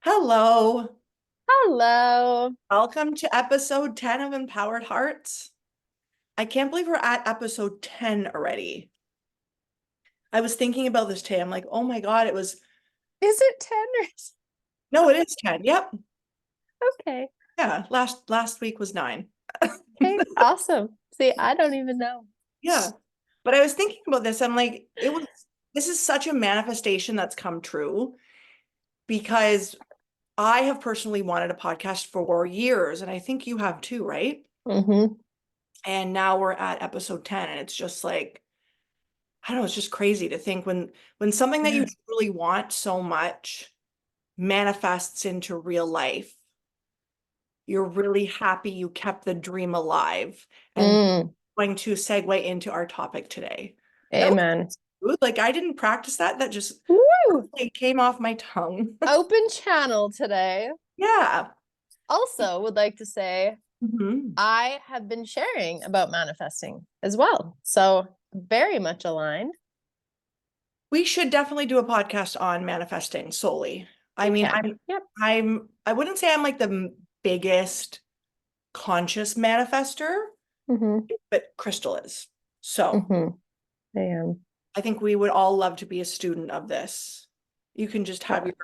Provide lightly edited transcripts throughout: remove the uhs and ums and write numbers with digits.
Hello. Hello. Welcome to episode 10 of Empowered Hearts. I can't believe we're at episode 10 already. I was thinking about this today. I'm like, oh my God, it was, Is it 10 or no, it is 10. Yep. okay? Yeah. Last week was 9. Okay, awesome. See, I don't even know. Yeah. But I was thinking about this. I'm like, this is such a manifestation that's come true because I have personally wanted a podcast for years, and I think you have too, right? Mm-hmm. And now we're at episode 10, and it's just like, I don't know, it's just crazy to think when something that you Yeah. truly want so much manifests into real life, you're really happy you kept the dream alive. And Mm, going to segue into our topic today. That was amen. smooth. Like I didn't practice that. That just Woo! like, came off my tongue. Open channel today. Yeah. Also, would like to say Mhm. I have been sharing about manifesting as well. So, very much aligned. We should definitely do a podcast on manifesting solely. I mean, Okay. Yep. I wouldn't say I'm like the biggest conscious manifester, Mm-hmm. but Krystle is. So Mm-hmm. I am. I think we would all love to be a student of this. You can just have your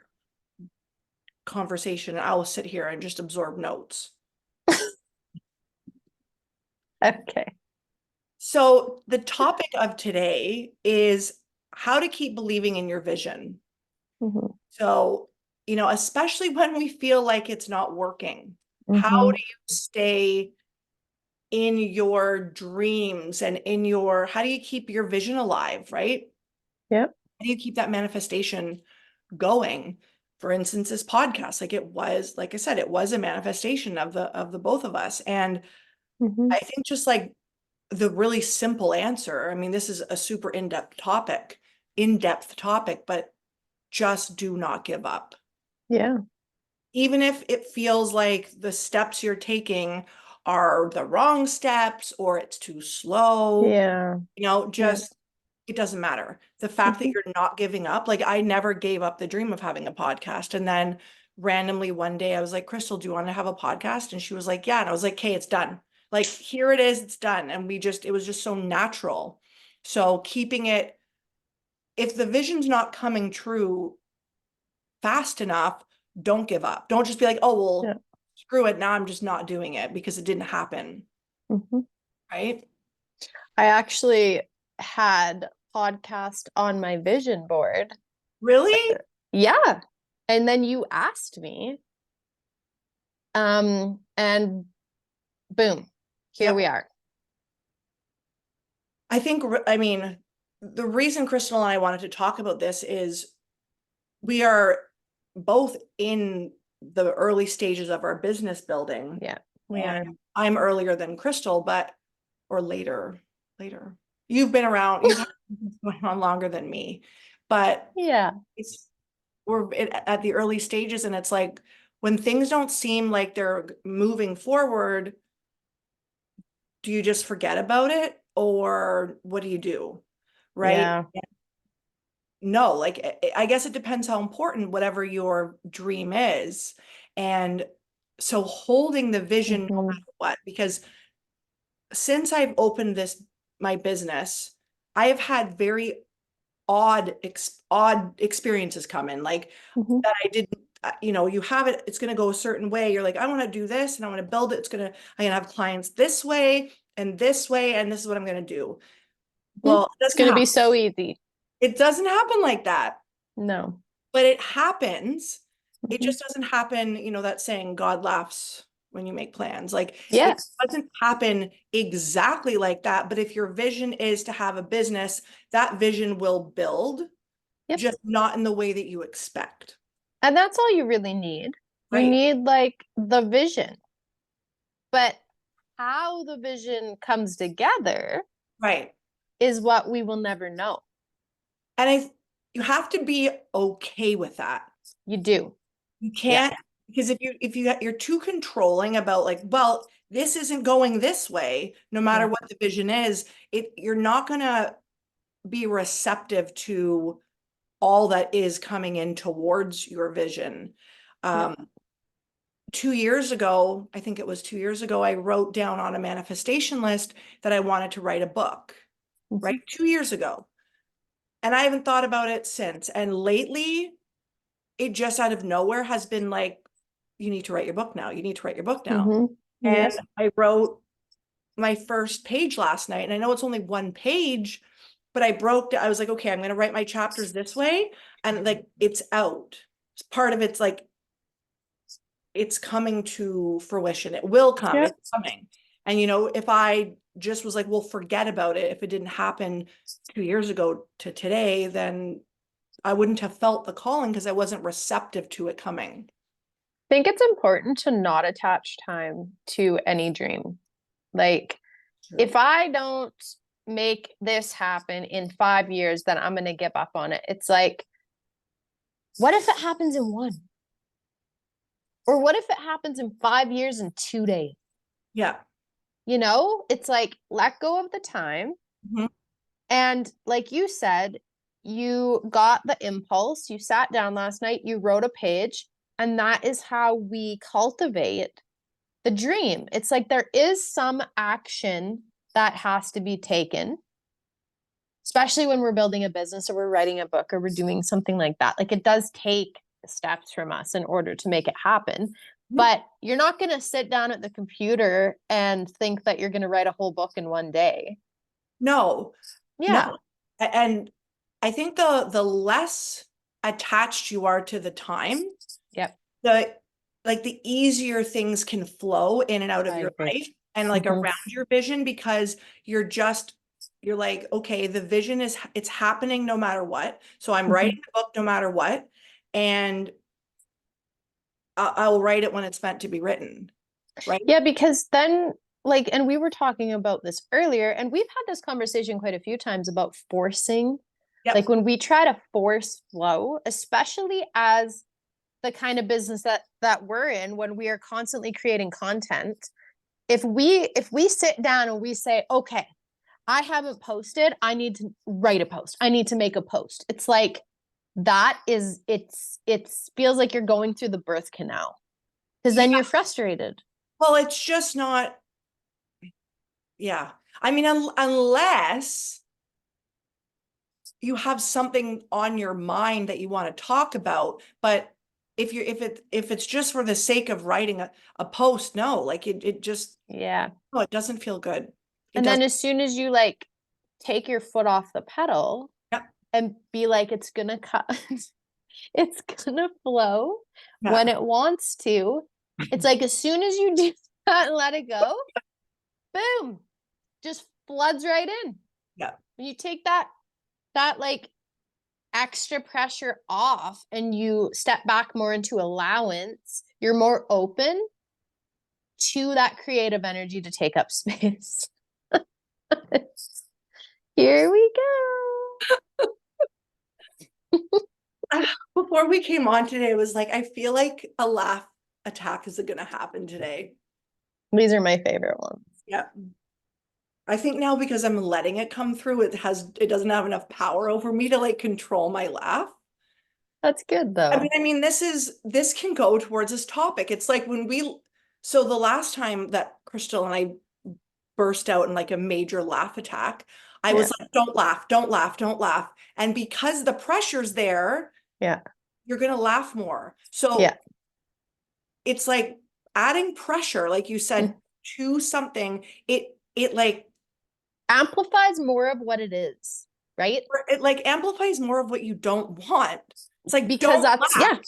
conversation and I'll sit here and just absorb notes. Okay. So the topic of today is how to keep believing in your vision. Mm-hmm. So, especially when we feel like it's not working, how Mm-hmm. do you stay in your dreams and how do you keep your vision alive, right? Yep. How do you keep that manifestation going? For instance, this podcast, like it was, like I said, it was a manifestation of the both of us. And Mm-hmm. I think just like the really simple answer, I mean, this is a super in-depth topic, but just do not give up. Yeah. Even if it feels like the steps you're taking are the wrong steps or it's too slow, Yeah. Yeah. just it doesn't matter. The fact that Mm-hmm. you're not giving up, like I never gave up the dream of having a podcast. And then randomly one day I was like, Krystle, do you want to have a podcast? And she was like, yeah. And I was like, okay, it's done. Like, here it is, it's done. And it was just so natural. So keeping it, if the vision's not coming true fast enough, don't give up. Don't just be like, oh, Yeah. well, screw it. Now I'm just not doing it because it didn't happen. Mm-hmm. Right. I actually had podcast on my vision board. Really? Yeah. And then you asked me. And boom, here Yep. we are. I mean, the reason Krystle and I wanted to talk about this is we are both in the early stages of our business building. Yeah, we And are. I'm earlier than Krystle, or later. You've been around, you've had business going on longer than me, but Yeah. it's, at the early stages. And it's like, when things don't seem like they're moving forward, do you just forget about it? Or what do you do? Right? Yeah. No, like I guess it depends how important whatever your dream is. And so holding the vision no Hmm. matter what, because since I've opened my business, I have had very odd experiences come in, like Hmm. that I didn't, you have it, it's going to go a certain way. You're like, I want to do this and I want to build it. I'm going to have clients this way and this way, and this is what I'm going to do. Well, It's going to be so easy. it doesn't happen like that, No. but it happens. It Hmm. just doesn't happen, that saying God laughs when you make plans. Like it Yes. doesn't happen exactly like that. But if your vision is to have a business, that vision will build, Yep. just not in the way that you expect. And that's all you really need. You Right. need like the vision, but how the vision comes together Right. is what we will never know. And you have to be okay with that. You do. You Yeah. can't, because you're too controlling about like, well, this isn't going this way, no matter Yeah. what the vision is, you're not gonna be receptive to all that is coming in towards your vision. 2 years ago, I think it was 2 years ago, I wrote down on a manifestation list that I wanted to write a book, right? 2 years ago. And I haven't thought about it since. And lately, it just out of nowhere has been like, you need to write your book now. You need to write your book now. And Yes. I wrote my first page last night. And I know it's only one page, but I was like, okay, I'm going to write my chapters this way. And like, it's out. Part of it's like, it's coming to fruition. It will come. Yep. It's coming. And, if I just was like, well, forget about it. If it didn't happen 2 years ago to today, then I wouldn't have felt the calling because I wasn't receptive to it coming. I think it's important to not attach time to any dream. Like, if I don't make this happen in 5 years, then I'm going to give up on it. It's like, what if it happens in one? Or what if it happens in 5 years and 2 days? Yeah. It's like, let go of the time. Mhm. And like you said, you got the impulse, you sat down last night, you wrote a page, and that is how we cultivate the dream. It's like there is some action that has to be taken, especially when we're building a business or we're writing a book or we're doing something like that. Like, it does take steps from us in order to make it happen. But you're not going to sit down at the computer and think that you're going to write a whole book in one day. No, Yeah. no. And I think the less attached you are to the time, Yep. the easier things can flow in and out of I your agree. life and like around your vision, because you're like, okay, the vision it's happening no matter what. So I'm writing the book no matter what. And I'll write it when it's meant to be written. Right. Yeah, because then, like, and we were talking about this earlier, and we've had this conversation quite a few times about forcing. Yep. Like, when we try to force flow, especially as the kind of business that we're in, when we are constantly creating content, if we sit down and we say, okay, I haven't posted, I need to write a post, I need to make a post. It's like, it feels like you're going through the birth canal, because then you're frustrated. Well, it's just not. Yeah. I mean, unless you have something on your mind that you want to talk about, but if it's just for the sake of writing a post, no, like it just, Yeah. no, it doesn't feel good. And then as soon as you like take your foot off the pedal, Yeah. and be like, it's gonna cut, it's gonna flow Yeah. when it wants to. It's like, as soon as you do that and let it go, boom, just floods right in. Yeah. When you take that like extra pressure off and you step back more into allowance, you're more open to that creative energy to take up space. Here we go. Before we came on today, it was like, I feel like a laugh attack is going to happen today. These are my favorite ones. Yeah. I think now, because I'm letting it come through, it doesn't have enough power over me to like control my laugh. That's good though. I mean, this can go towards this topic. It's like so the last time that Krystle and I burst out in like a major laugh attack, I was like, don't laugh, don't laugh, don't laugh. And because the pressure's there, you're going to laugh more. So it's like adding pressure, like you said, to something, it like amplifies more of what it is, right? It like amplifies more of what you don't want. It's like, because don't that's laugh.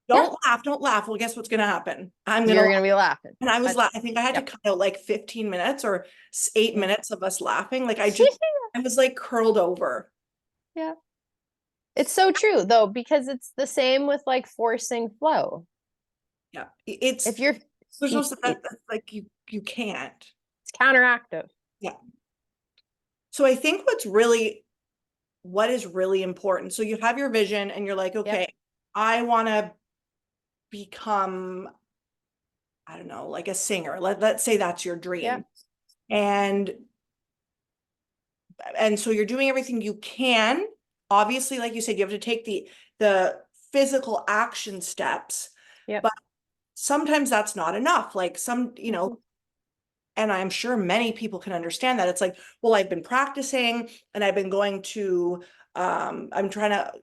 Don't laugh, don't laugh. Well, guess what's gonna happen? You're gonna be laughing. And I was I think I had to cut out like 15 minutes or 8 minutes of us laughing. Like I was like curled over. Yeah. It's so true though, because it's the same with like forcing flow. Yeah. It's if you're there's no like you can't. It's counteractive. Yeah. So I think what is really important. So you have your vision and you're like, okay, I want to become, I don't know, like a singer. Let's say that's your dream. And so you're doing everything you can. Obviously, like you said, you have to take the physical action steps. Yep. But sometimes that's not enough. Like some, and I'm sure many people can understand that. It's like, well, I've been practicing and I've been going to, I'm trying to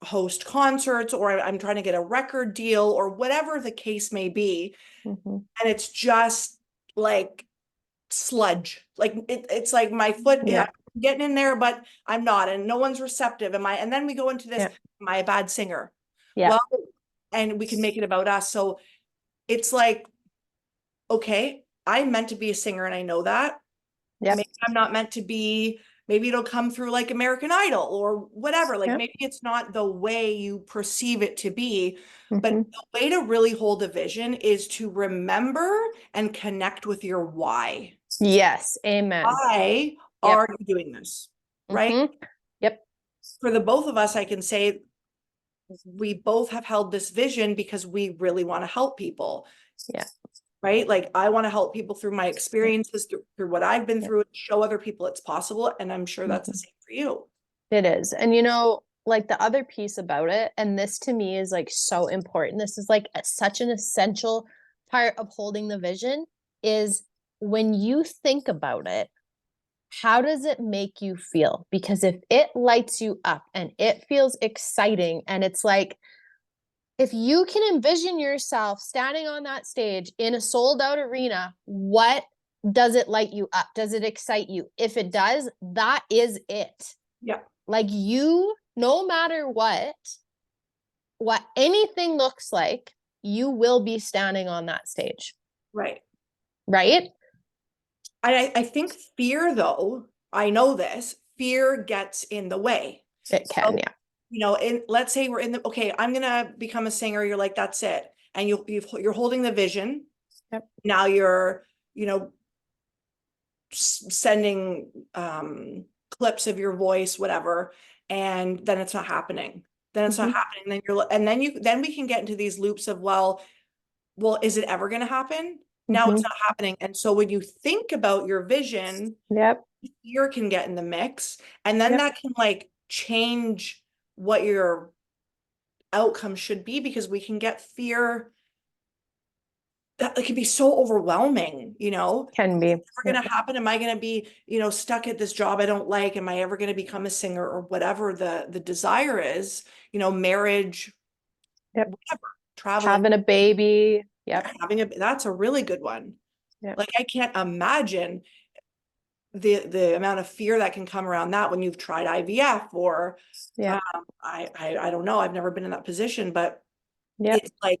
host concerts, or I'm trying to get a record deal, or whatever the case may be. Mm-hmm. And it's just like sludge. Like it's like my foot, Yeah. I'm getting in there, but I'm not, and no one's receptive. And then we go into this, Yeah. am I a bad singer? Yeah. Well, and we can make it about us. So it's like, okay, I'm meant to be a singer and I know that. Yep. Maybe I'm not meant to be, maybe it'll come through like American Idol or whatever. Like Yep. maybe it's not the way you perceive it to be. But Mm-hmm. the way to really hold a vision is to remember and connect with your why. Yes. Amen. Why Yep. are you doing this? Right? Mm-hmm. Yep. For the both of us, I can say we both have held this vision because we really want to help people. Yeah. Right? Like I want to help people through my experiences, through what I've been Yep. through, and show other people it's possible. And I'm sure that's the Mm-hmm. same for you. It is. And like the other piece about it, and this to me is like so important. This is like such an essential part of holding the vision is when you think about it, how does it make you feel? Because if it lights you up and it feels exciting, and it's like, if you can envision yourself standing on that stage in a sold out arena, what does it light you up? Does it excite you? If it does, that is it. Yeah. Like no matter what anything looks like, you will be standing on that stage. Right. Right? I think fear, though, I know this, fear gets in the way. It can, So, yeah. let's say we're in the, okay, I'm going to become a singer. You're like, that's it. And you're holding the vision. Yep. Now you're, sending clips of your voice, whatever, and then it's not happening. Then it's not Mm-hmm. happening. Then we can get into these loops of, well, is it ever going to happen? Now Mm-hmm. it's not happening. And so when you think about your vision, Yep. fear can get in the mix, and then Yep. that can like change what your outcome should be, because we can get fear that it can be so overwhelming, Can be. ever Yep. going to happen? Am I going to be, stuck at this job I don't like? Am I ever going to become a singer, or whatever the desire is, marriage, Yep. whatever, traveling, Having a baby. Yep. that's a really good one. Yep. Like I can't imagine the amount of fear that can come around that when you've tried IVF, or Yep. I don't know. I've never been in that position, but Yep. it's like,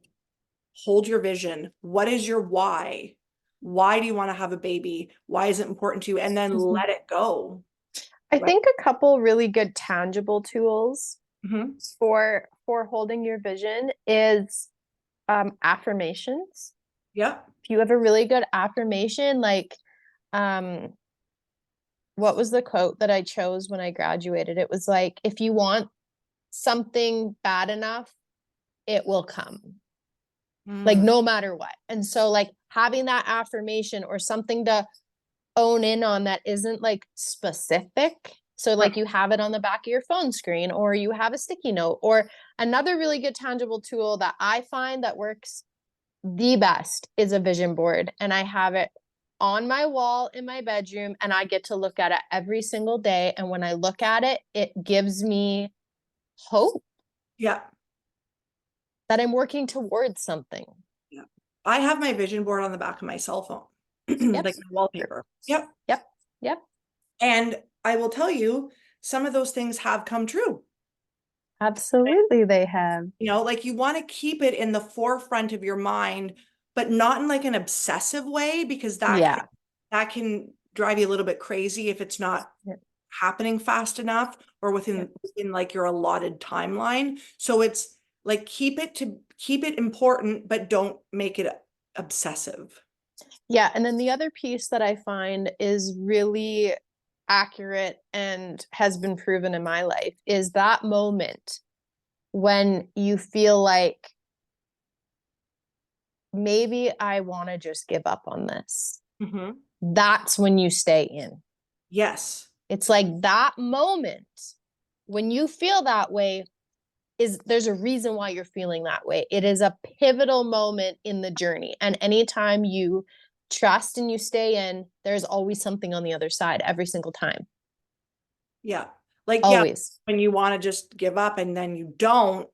hold your vision. What is your why? Why do you want to have a baby? Why is it important to you? And then Mm-hmm. let it go. I Right? think a couple really good tangible tools Mm-hmm. for holding your vision is affirmations. Yeah. If you have a really good affirmation, like um what was the quote that I chose when I graduated? It was like, if you want something bad enough, it will come. Like Mm. no matter what. And so like having that affirmation or something to own in on that isn't like specific. So like Right. you have it on the back of your phone screen, or you have a sticky note, or another really good tangible tool that I find that works the best is a vision board. And I have it on my wall in my bedroom, and I get to look at it every single day. And when I look at it, it gives me hope Yeah. that I'm working towards something. Yeah. I have my vision board on the back of my cell phone, Yep. like my wallpaper. Yep. Yep. Yep. And I will tell you, some of those things have come true. Absolutely, they have. Like you want to keep it in the forefront of your mind, but not in like an obsessive way, because Yeah. that can drive you a little bit crazy if it's not Yep. happening fast enough, or Yep. within like your allotted timeline. So it's like keep it important, but don't make it obsessive. Yeah. And then the other piece that I find is really accurate and has been proven in my life is that moment when you feel like maybe I want to just give up on this. Mm-hmm. That's when you stay in. Yes. It's like that moment when you feel that way, there's a reason why you're feeling that way. It is a pivotal moment in the journey. And anytime you trust and you stay in, there's always something on the other side every single time. Yeah. Like, yeah, Always. when you want to just give up and then you don't,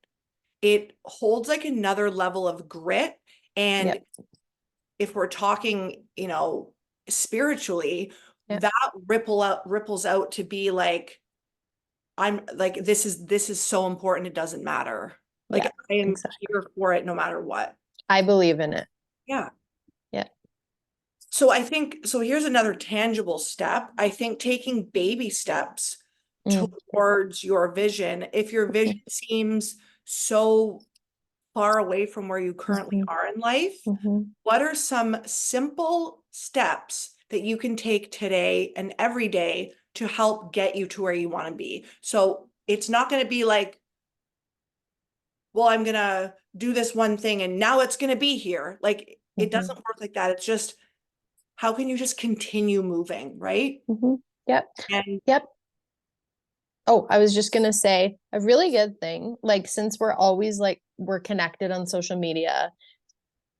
it holds like another level of grit. And Yep. if we're talking, spiritually, Yep. that ripples out to be like, I'm like, this is so important. It doesn't matter. Like, Yeah. I am Exactly. here for it no matter what. I believe in it. Yeah. Yeah. So I think, so here's another tangible step. I think taking baby steps Mm. towards your vision, if your vision seems so far away from where you currently Mm-hmm. are in life, Mm-hmm. what are some simple steps that you can take today and every day to help get you to where you want to be? So it's not going to be like, well, I'm going to do this one thing and now it's going to be here. Like, it Mm-hmm. doesn't work like that. It's just, how can you just continue moving, right? Mm-hmm. Yep. And Yep. Oh, I was just gonna say a really good thing, like since we're always like we're connected on social media,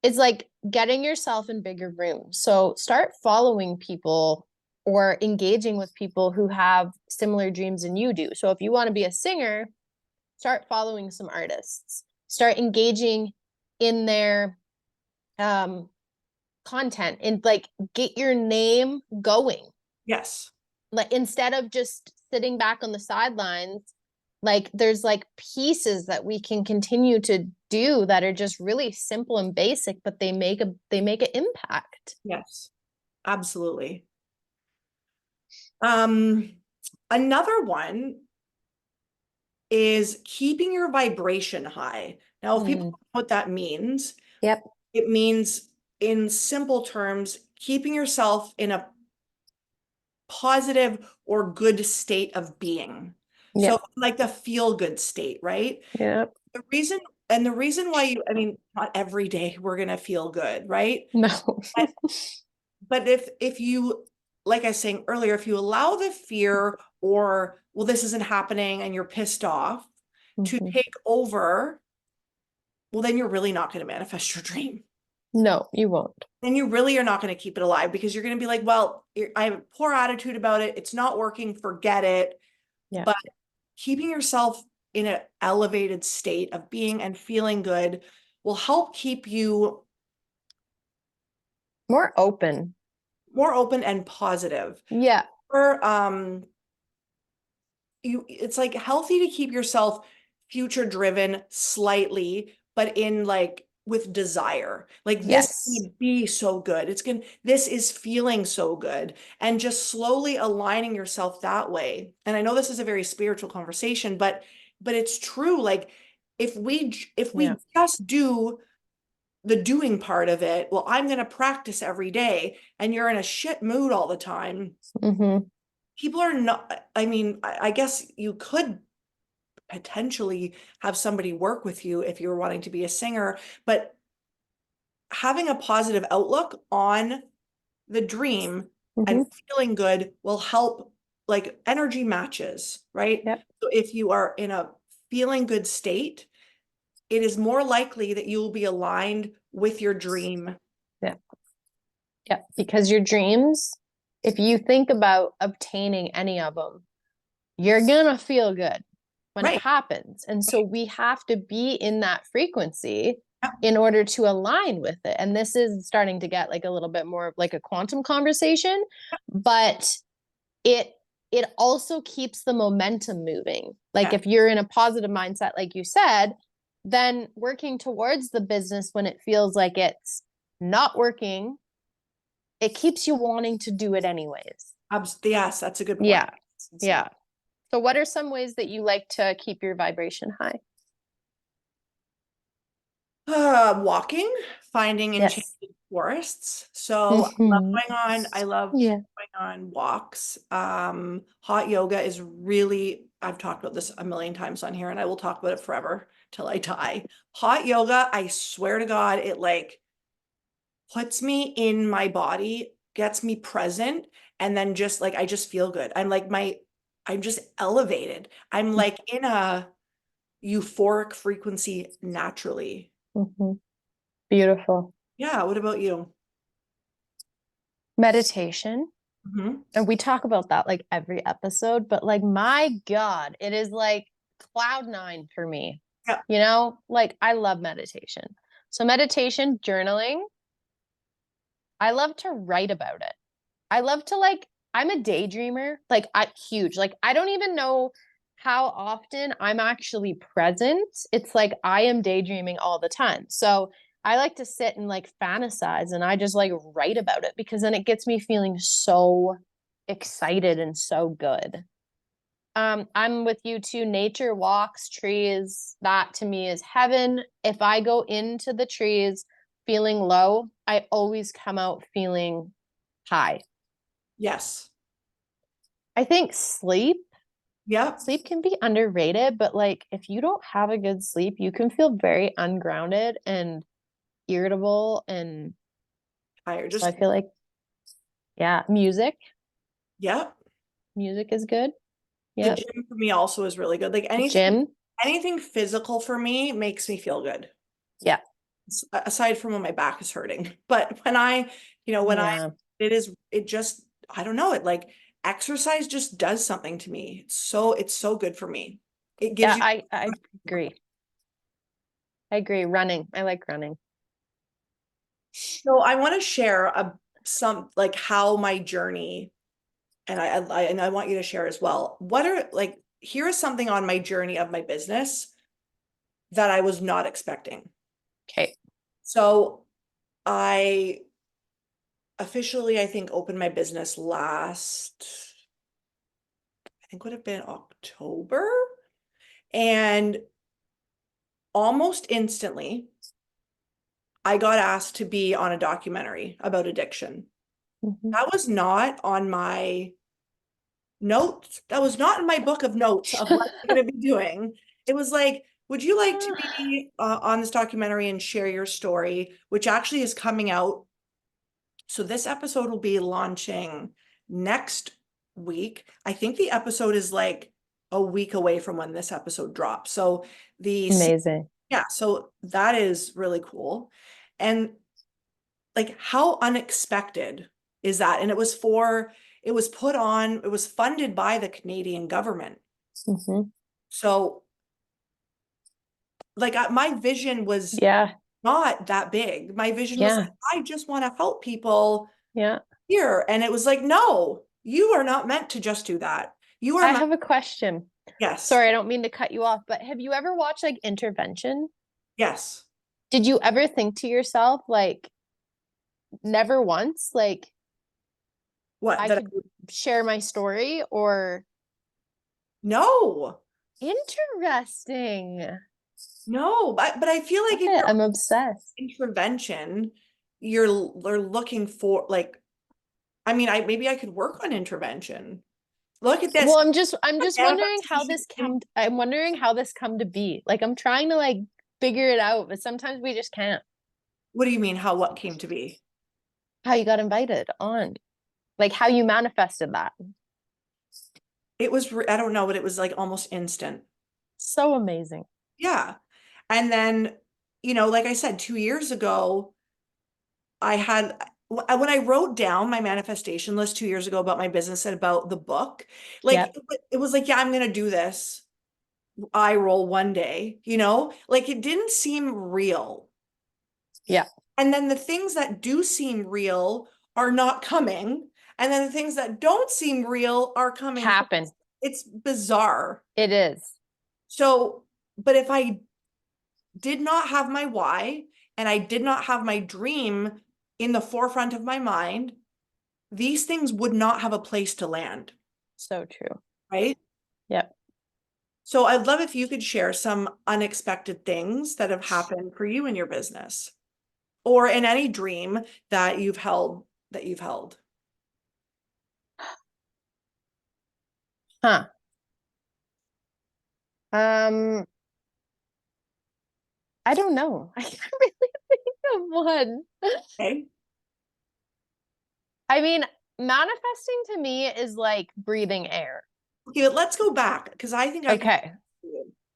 it's like getting yourself in bigger rooms. So start following people or engaging with people who have similar dreams than you do. So if you want to be a singer, start following some artists. Start engaging in their um content and like get your name going. yes, Like instead of just sitting back on the sidelines, like there's like pieces that we can continue to do that are just really simple and basic, but they make an impact. yes, absolutely. Um, Another one is keeping your vibration high. Now, if people Mm. don't know what that means, Yep. it means in simple terms, keeping yourself in a positive or good state of being. So Yep. like the feel good state, right? Yep. The reason and the reason why I mean, not every day we're gonna feel good, right? No. But if you, like I was saying earlier, if you allow the fear or, well, this isn't happening and you're pissed off to Mhm. take over, well, then you're really not going to manifest your dream. No, you won't. Then you really are not going to keep it alive because you're going to be like, well, I have a poor attitude about it. It's not working. Forget it. Yeah. But keeping yourself in an elevated state of being and feeling good will help keep you More open. more open and positive. Yeah. Or it's like healthy to keep yourself future driven slightly, but in like with desire. Like this Yes. would be so good. This is feeling so good. And just slowly aligning yourself that way. And I know this is a very spiritual conversation, but it's true. Like if Yeah. we just do the doing part of it, well, I'm going to practice every day, and you're in a shit mood all the time. Mm-hmm. People are not, I mean, I guess you could potentially have somebody work with you if you're wanting to be a singer, but having a positive outlook on the dream Mm-hmm. and feeling good will help, like energy matches, right? Yep. So if you are in a feeling good state, it is more likely that you will be aligned with your dream. Yeah. Yeah. Because your dreams, if you think about obtaining any of them, you're gonna feel good when it Right. happens. And so we have to be in that frequency Yep. in order to align with it. And this is starting to get like a little bit more of like a quantum conversation, but it it also keeps the momentum moving. Like Yeah, if you're in a positive mindset, like you said, then working towards the business when it feels like it's not working, it keeps you wanting to do it anyways. yes, that's a good point. Yeah. Yeah. So what are some ways that you like to keep your vibration high? Walking, finding Yes. enchanted forests. So Mm-hmm. I love Yeah. going on walks. Hot yoga is really, I've talked about this a million times on here and I will talk about it forever till I die. Hot yoga, I swear to God, it like puts me in my body, gets me present, and then just like I just feel good. I'm just elevated. I'm like in a euphoric frequency naturally. Beautiful. Yeah. What about you? Meditation. Mm-hmm. And we talk about that like every episode, but like, my God, it is like cloud nine for me. Yeah. You know, like I love meditation. So, meditation, journaling, I love to write about it. I love to like, I'm a daydreamer, like I huge. Like I don't even know how often I'm actually present. It's like I am daydreaming all the time. So I like to sit and like fantasize and I just like write about it because then it gets me feeling so excited and so good. I'm with you too. Nature, walks, trees, that to me is heaven. If I go into the trees feeling low, I always come out feeling high. Yes. I think Yep. sleep can be underrated, but like if you don't have a good sleep, you can feel very ungrounded and irritable. And Tired. so I Just, feel like, yeah, yep. music is good. The Yep. gym for me also is really good. Like Gym. anything physical for me makes me feel good. Yeah. Aside from when my back is hurting. But when I, Yeah. it just, I don't know, it like exercise just does something to me. It's so good for me. It gives Yeah, you. I agree. I agree. Running. I like running. So I want to share some like how my journey, and I want you to share as well. What are like, here is something on my journey of my business that I was not expecting. Okay. So I officially, I think, opened my business I think would have been October. And almost instantly, I got asked to be on a documentary about addiction. Mhm. That was not on my notes. That was not in my book of notes of what I'm going to be doing. It was like, would you like to be on this documentary and share your story, which actually is coming out. So this episode will be launching next week. I think the episode is like a week away from when this episode drops. So Amazing. yeah, so that is really cool. And like how unexpected is that? And it was put on, it was funded by the Canadian government. Hmm. So like my vision was Yeah. not that big. My vision was like, Yeah. I just want to help people Yeah. here. And it was like, no, you are not meant to just do that. You are I meant, have a question. yes, Sorry, I don't mean to cut you off, but have you ever watched like Intervention? yes. Did you ever think to yourself, like, never once, like, What I that could share my story? Or no, interesting. no, but I feel like Love if it. you're I'm obsessed. intervention, you're looking for like, I mean, maybe I could work on intervention. Look at this Well, I'm just wondering how manifestation. this come I'm wondering how this come to be. Like I'm trying to like figure it out, but sometimes we just can't. What do you mean? How what came to be? How you got invited on. Like how you manifested that. It was, I don't know, but it was like almost instant. So amazing. Yeah. And then, like I said, 2 years ago, I had, when I wrote down my manifestation list 2 years ago about my business and about the book, like Yep. it was like, yeah, I'm going to do this. I roll one day, like it didn't seem real. Yeah. And then the things that do seem real are not coming. And then the things that don't seem real are coming. Happen. It's bizarre. It is. So, but if I did not have my why and I did not have my dream in the forefront of my mind, these things would not have a place to land, So true. right? Yep. So I'd love if you could share some unexpected things that have happened for you in your business or in any dream that you've held. Huh. Um, I don't know. I can't really think of one. Okay. I mean, manifesting to me is like breathing air. Okay, but let's go back because I think I can. Okay.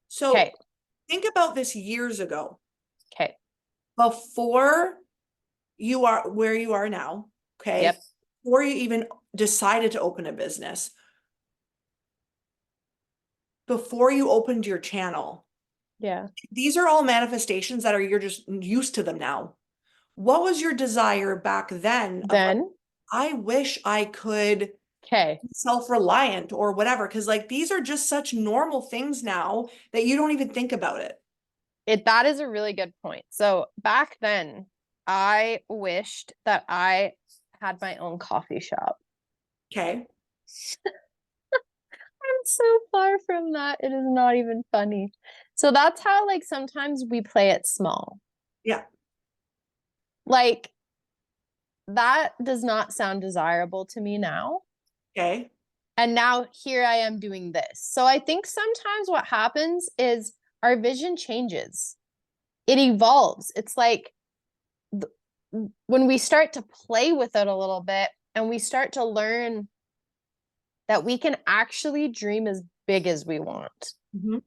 So Okay. think about this years ago, Okay. before you are where you are now, okay? Yep. Before you even decided to open a business, before you opened your channel, Yeah. these are all manifestations that are, you're just used to them now. What was your desire back then of like, Then, I wish I could okay. be self-reliant or whatever? Because like these are just such normal things now that you don't even think about it. That is a really good point. So back then, I wished that I had my own coffee shop. Okay. I'm so far from that. It is not even funny. So that's how like sometimes we play it small. Yeah. Like that does not sound desirable to me now. Okay. And now here I am doing this. So I think sometimes what happens is our vision changes. It evolves. It's like when we start to play with it a little bit and we start to learn that we can actually dream as big as we want. Mhm.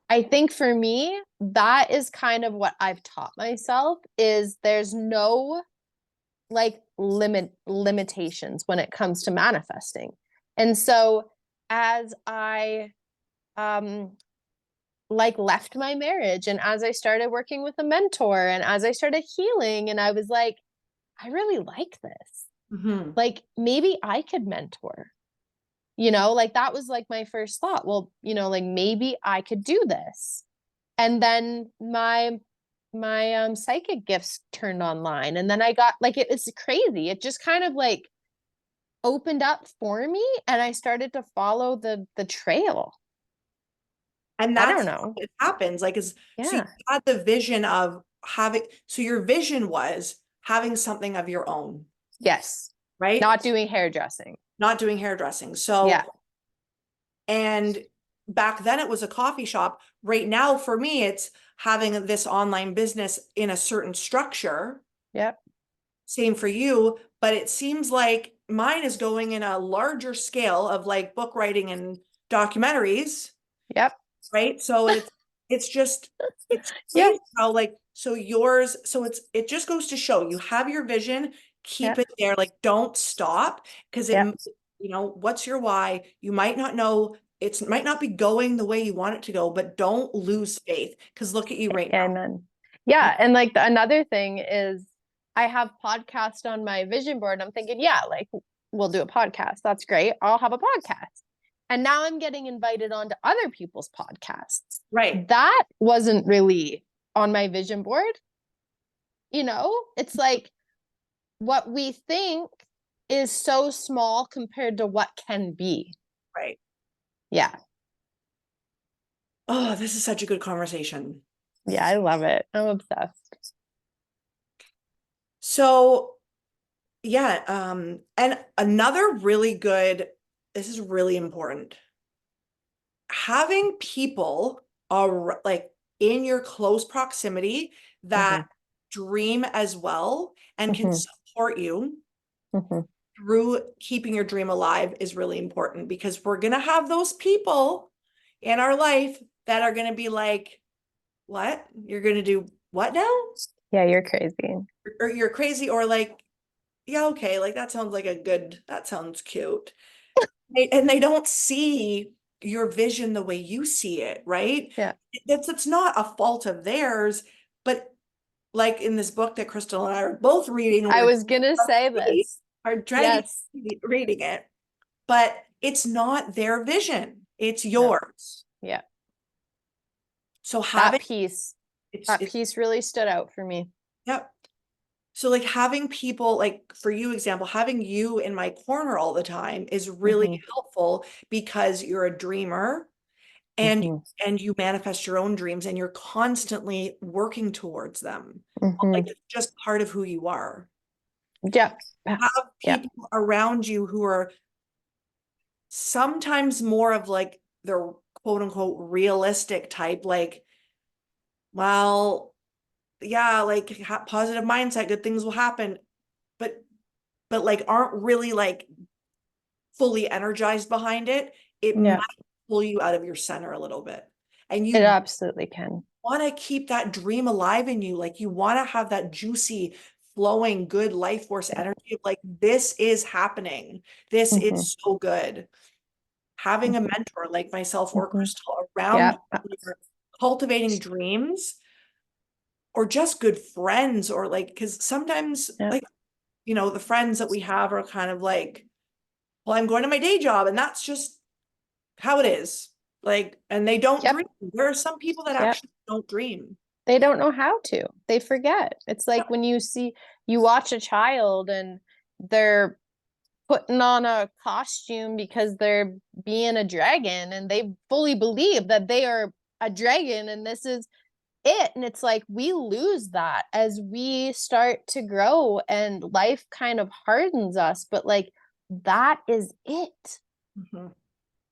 I think for me, that is kind of what I've taught myself is there's no like limitations when it comes to manifesting. And so as I um like left my marriage and as I started working with a mentor and as I started healing and I was like, I really like this. Mhm. Like maybe I could mentor. You know, like that was like my first thought. Well, you know, like maybe I could do this. And then my psychic gifts turned online and then I got like it's crazy. It just kind of like opened up for me and I started to follow the trail. And I that's don't how know. it happens. Like, so you Yeah. had the vision of having, so your vision was having something of your own, Yes. right? Not doing hairdressing. Not doing hairdressing. Yeah. So, and back then it was a coffee shop. Right now, for me, it's having this online business in a certain structure. Yep. Same for you, but it seems like mine is going in a larger scale of like book writing and documentaries, Yep. right? So it's just it's Yeah. crazy how like so yours, so it just goes to show you have your vision, keep Yep. it there, like don't stop because Yep. what's your why? You might not know, it might not be going the way you want it to go, but don't lose faith because look at you right now. Amen. Yeah. And like another thing is I have podcast on my vision board. I'm thinking, yeah, like we'll do a podcast. That's great. I'll have a podcast. And now I'm getting invited onto other people's podcasts. Right. That wasn't really on my vision board. You know, it's like what we think is so small compared to what can be. Right. Yeah. Oh, this is such a good conversation. Yeah. I love it. I'm obsessed. So yeah, and another really good, this is really important. Having people are like in your close proximity that Mm-hmm. dream as well and can Mm-hmm. support you Mm-hmm. through keeping your dream alive is really important because we're going to have those people in our life that are going to be like, what? You're going to do what now? Yeah. You're crazy. Or you're crazy, or like, yeah, okay, like that sounds like that sounds cute. And they don't see your vision the way you see it, right? Yeah. It's not a fault of theirs, but like in this book that Krystle and I are both reading, I was gonna say this. are dragging Yes. reading it, but it's not their vision, it's No. yours. Yeah. So That having piece, that it's piece really stood out for me. yep. So like having people, like for you example, having you in my corner all the time is really Mm-hmm. helpful because you're a dreamer and Mm-hmm. and you manifest your own dreams and you're constantly working towards them. Like Mm-hmm. it's just part of who you are. Yep. Yeah. Have Yep. people around you who are sometimes more of like the quote unquote realistic type, like, well, yeah, like positive mindset, good things will happen, but like aren't really like fully energized behind it. It might Yeah. pull you out of your center a little bit. and It you absolutely can. want to keep that dream alive in you. Like you want to have that juicy, flowing, good life force energy of like, this is happening. This Mm-hmm. is so good. Having a mentor like myself or Mm-hmm. Krystle Yeah. around you, cultivating dreams, or just good friends, or like, because sometimes, Yeah. like, the friends that we have are kind of like, well, I'm going to my day job, and that's just how it is. Like, and they don't Yep. dream. There are some people that Yep. actually don't dream. They don't know how to. They forget. It's Yep. like when you watch a child and they're putting on a costume because they're being a dragon and they fully believe that they are a dragon and this is it. And it's like we lose that as we start to grow and life kind of hardens us. But like that is it. Mhm.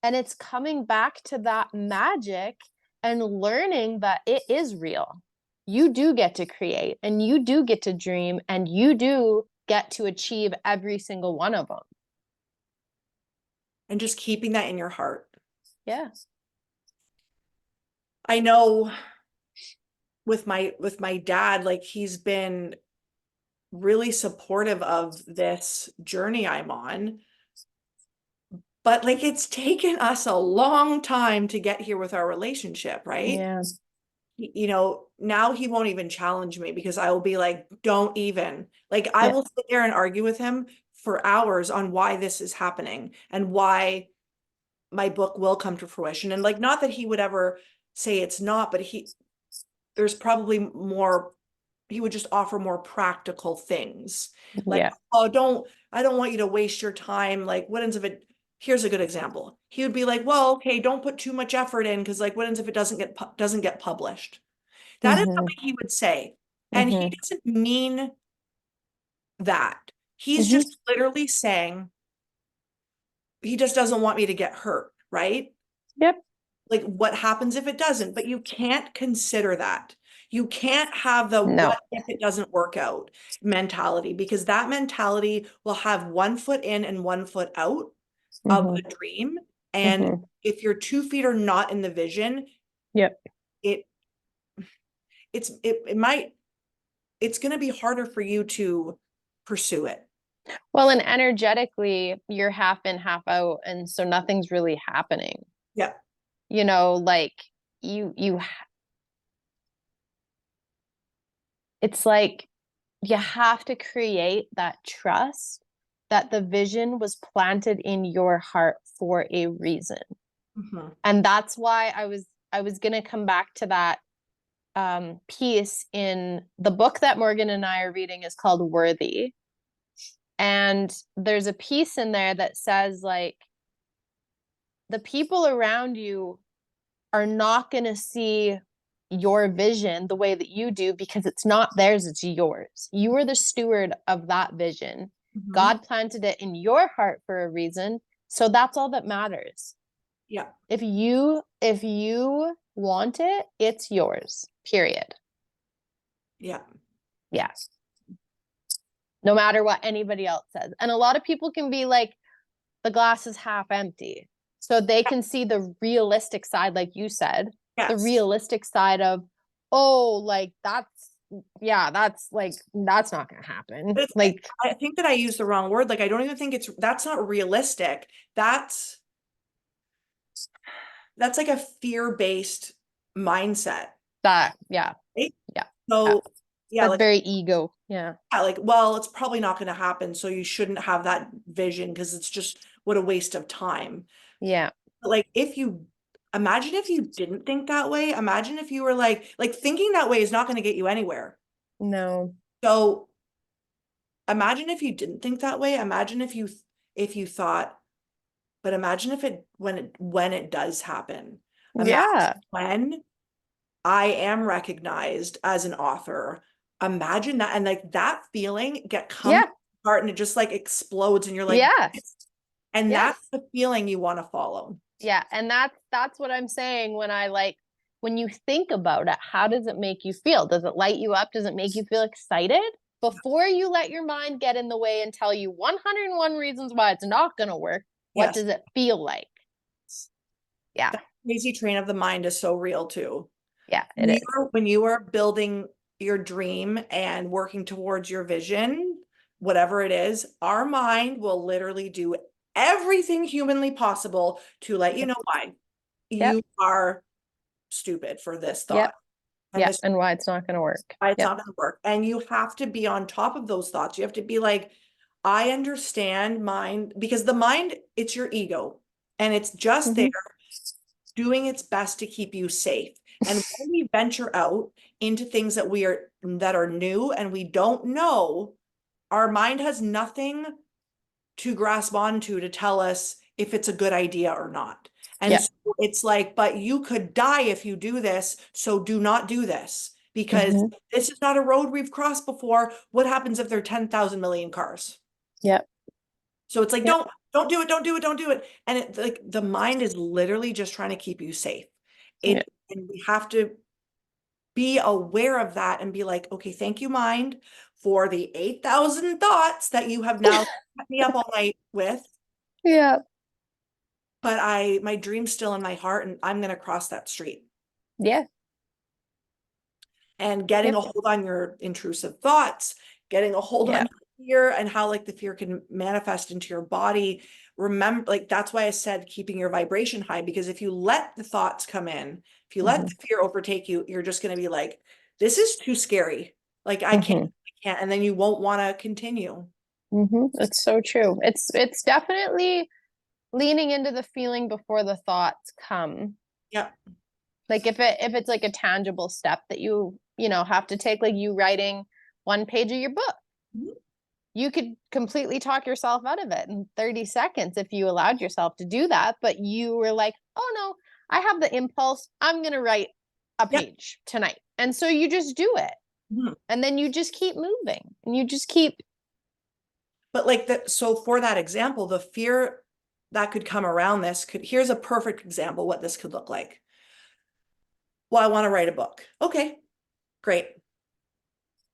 And it's coming back to that magic and learning that it is real. You do get to create and you do get to dream and you do get to achieve every single one of them. And just keeping that in your heart. Yeah. I know with my dad, like he's been really supportive of this journey I'm on. But like it's taken us a long time to get here with our relationship, right? Yeah. Now he won't even challenge me because I will be like, don't even. Like I Yeah. will sit there and argue with him for hours on why this is happening and why my book will come to fruition. And like, not that he would ever say it's not, but there's probably more, he would just offer more practical things. Like, Yeah. oh, I don't want you to waste your time. Like, what ends if it, here's a good example. He would be like, well, okay, don't put too much effort in because like, what ends if it doesn't get published? That is Mm-hmm. something he would say. And he Mm-hmm. doesn't mean that. He's Mm-hmm. just literally saying he just doesn't want me to get hurt, right? Yep. Like what happens if it doesn't? But you can't consider that. You can't have the No. what if it doesn't work out mentality, because that mentality will have one foot in and one foot out of Mm-hmm. the dream. And Mm-hmm. if your 2 feet are not in the vision, Yep. it it might, it's going to be harder for you to pursue it. Well, and energetically, you're half in, half out, and so nothing's really happening. Yeah. Like you it's like you have to create that trust that the vision was planted in your heart for a reason. Mhm. And that's why I was going to come back to that piece in the book that Morgan and I are reading is called Worthy. And there's a piece in there that says like the people around you are not going to see your vision the way that you do because it's not theirs, it's yours. You are the steward of that vision. Mhm. God planted it in your heart for a reason. So that's all that matters. Yeah. If you want it, it's yours. Period. Yeah. Yeah. No matter what anybody else says. And a lot of people can be like, the glass is half empty. So they can see the realistic side, like you said, the Yes. realistic side of, oh, like that's like, that's not going to happen. But Like, I think that I used the wrong word. Like, I don't even think that's not realistic. That's like a fear-based mindset, that, yeah, right? yeah. So yeah, That's like, very ego. Yeah. yeah, like, well, it's probably not going to happen, so you shouldn't have that vision because it's just what a waste of time. Yeah. But like, imagine if you didn't think that way. Imagine if you were like thinking that way is not going to get you anywhere. No. So imagine if you didn't think that way. Imagine if you thought, but imagine if when it does happen. Imagine Yeah. when I am recognized as an author. Imagine that, and like that feeling comes Yeah. apart and it just like explodes and you're like, Yeah. and Yeah. that's the feeling you want to follow. Yeah. And that's what I'm saying when I like when you think about it, how does it make you feel? Does it light you up? Does it make you feel excited? Before you let your mind get in the way and tell you 101 reasons why it's not going to work, what Yes. does it feel like? Yeah. crazy train of the mind is so real too. Yeah, it is. When you are building your dream and working towards your vision, whatever it is, our mind will literally do everything humanly possible to let you know why Yep. you are stupid for this Yep. thought. And Yep. this And why it's not going to work. why it's Yep. not going to work. And you have to be on top of those thoughts. You have to be like, I understand mind, because the mind, it's your ego, and it's just there Hmm. doing its best to keep you safe. And when we venture out into things that are new and we don't know, our mind has nothing to grasp onto to tell us if it's a good idea or not. And Yep. so it's like, but you could die if you do this, so do not do this because Hmm. this is not a road we've crossed before. What happens if there are 10,000 million cars? Yep. So it's like, Yep. don't do it, don't do it, don't do it. And it like the mind is literally just trying to keep you safe. Yep. And we have to be aware of that and be like, okay, thank you, mind, for the 8,000 thoughts that you have now kept me up all night with. Yeah. But my dream's still in my heart, and I'm going to cross that street. Yeah. And getting Yep. a hold on your intrusive thoughts, getting a hold on Yeah. fear and how like the fear can manifest into your body. Remember, like that's why I said keeping your vibration high, because if you let the thoughts come in, if you let Hmm. the fear overtake you, you're just going to be like, this is too scary. Like Hmm. I can't, and then you won't want to continue. Hmm. It's so true. It's definitely leaning into the feeling before the thoughts come. Yeah. Like if it's like a tangible step that you know have to take, like you writing one page of your book. Mhm. You could completely talk yourself out of it in 30 seconds if you allowed yourself to do that, but you were like, "Oh no, I have the impulse. I'm going to write a Yep. page tonight." And so you just do it. Mhm. And then you just keep moving. And you just keep But like that, so for that example, the fear that could come around this here's a perfect example what this could look like. Well, I want to write a book. Okay, great.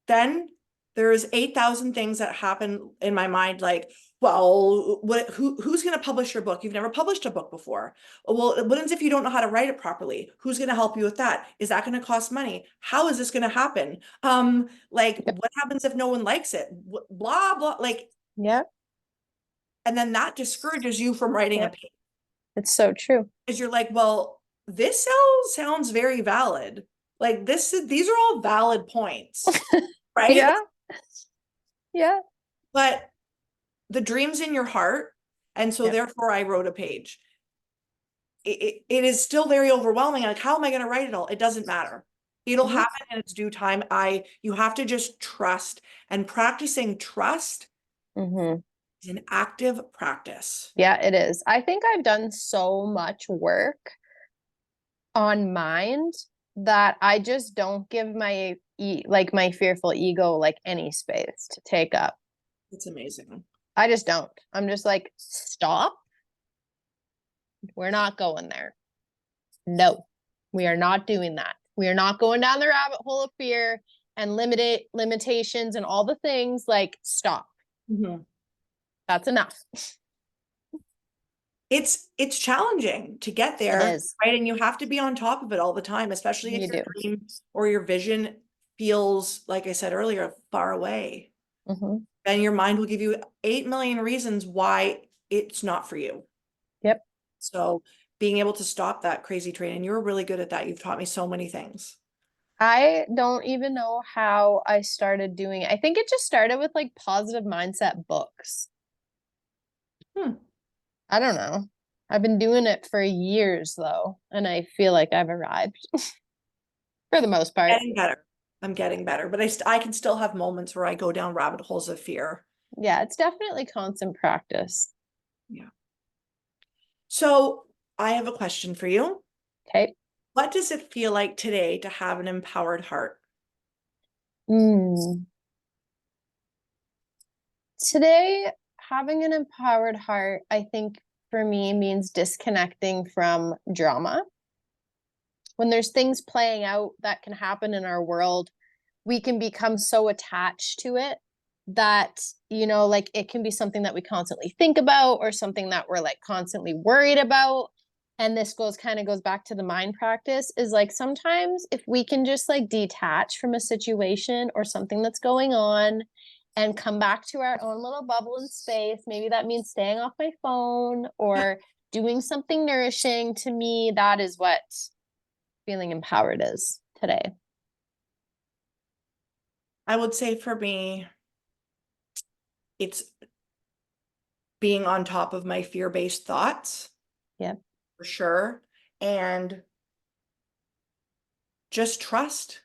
Then there's 8,000 things that happen in my mind, like, well, who's going to publish your book? You've never published a book before. Well, what happens if you don't know how to write it properly? Who's going to help you with that? Is that going to cost money? How is this going to happen? Like, yep, what happens if no one likes it? Blah, blah, like, yep, and then that discourages you from writing a yep. page It's so true. because you're like, well, this sounds very valid. Like these are all valid points, right? Yeah, yeah, But the dream's in your heart. And so yep. therefore I wrote a page. It is still very overwhelming. Like, how am I going to write it all? It doesn't matter. It'll Hmm. happen in its due time. You have to just trust, and practicing trust Hmm. is an active practice. Yeah, it is. I think I've done so much work on mind that I just don't give like my fearful ego like any space to take up. It's amazing. I just don't. I'm just like, stop. We're not going there. No, we are not doing that. We are not going down the rabbit hole of fear and limitations and all the things. Like, stop. Mhm. That's enough. It's challenging to get It there, is. right? And you have to be on top of it all the time, especially if You your do. dream or your vision feels, like I said earlier, far away. Hmm. Then your mind will give you 8 million reasons why it's not for you. Yep. So being able to stop that crazy train, and you're really good at that. You've taught me so many things. I don't even know how I started doing it. I think it just started with like positive mindset books. Hmm. I don't know. I've been doing it for years though, and I feel like I've arrived for the most part. Getting better. I'm getting better, but I can still have moments where I go down rabbit holes of fear. Yeah, it's definitely constant practice. Yeah. So I have a question for you. Okay. What does it feel like today to have an empowered heart? Mm. Today, having an empowered heart, I think for me means disconnecting from drama. When there's things playing out that can happen in our world, we can become so attached to it that, you know, like it can be something that we constantly think about or something that we're like constantly worried about. and this kind of goes back to the mind practice, is like sometimes if we can just like detach from a situation or something that's going on and come back to our own little bubble in space, maybe that means staying off my phone or doing something nourishing. To me, that is what feeling empowered is today. I would say for me, it's being on top of my fear-based thoughts. Yep. For sure. And just trust.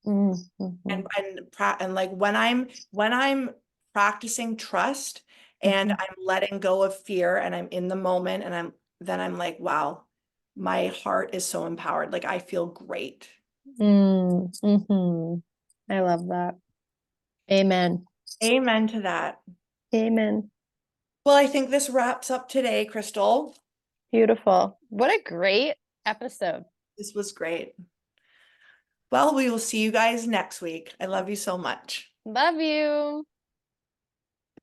Mm-hmm. And like when I'm practicing trust and Mm-hmm. I'm letting go of fear and I'm in the moment and I'm like, wow, my heart is so empowered. Like I feel great. Mm-hmm. I love that. Amen. Amen to that. Amen. Well, I think this wraps up today, Krystle. Beautiful. What a great episode. This was great. Well, we will see you guys next week. I love you so much. Love you.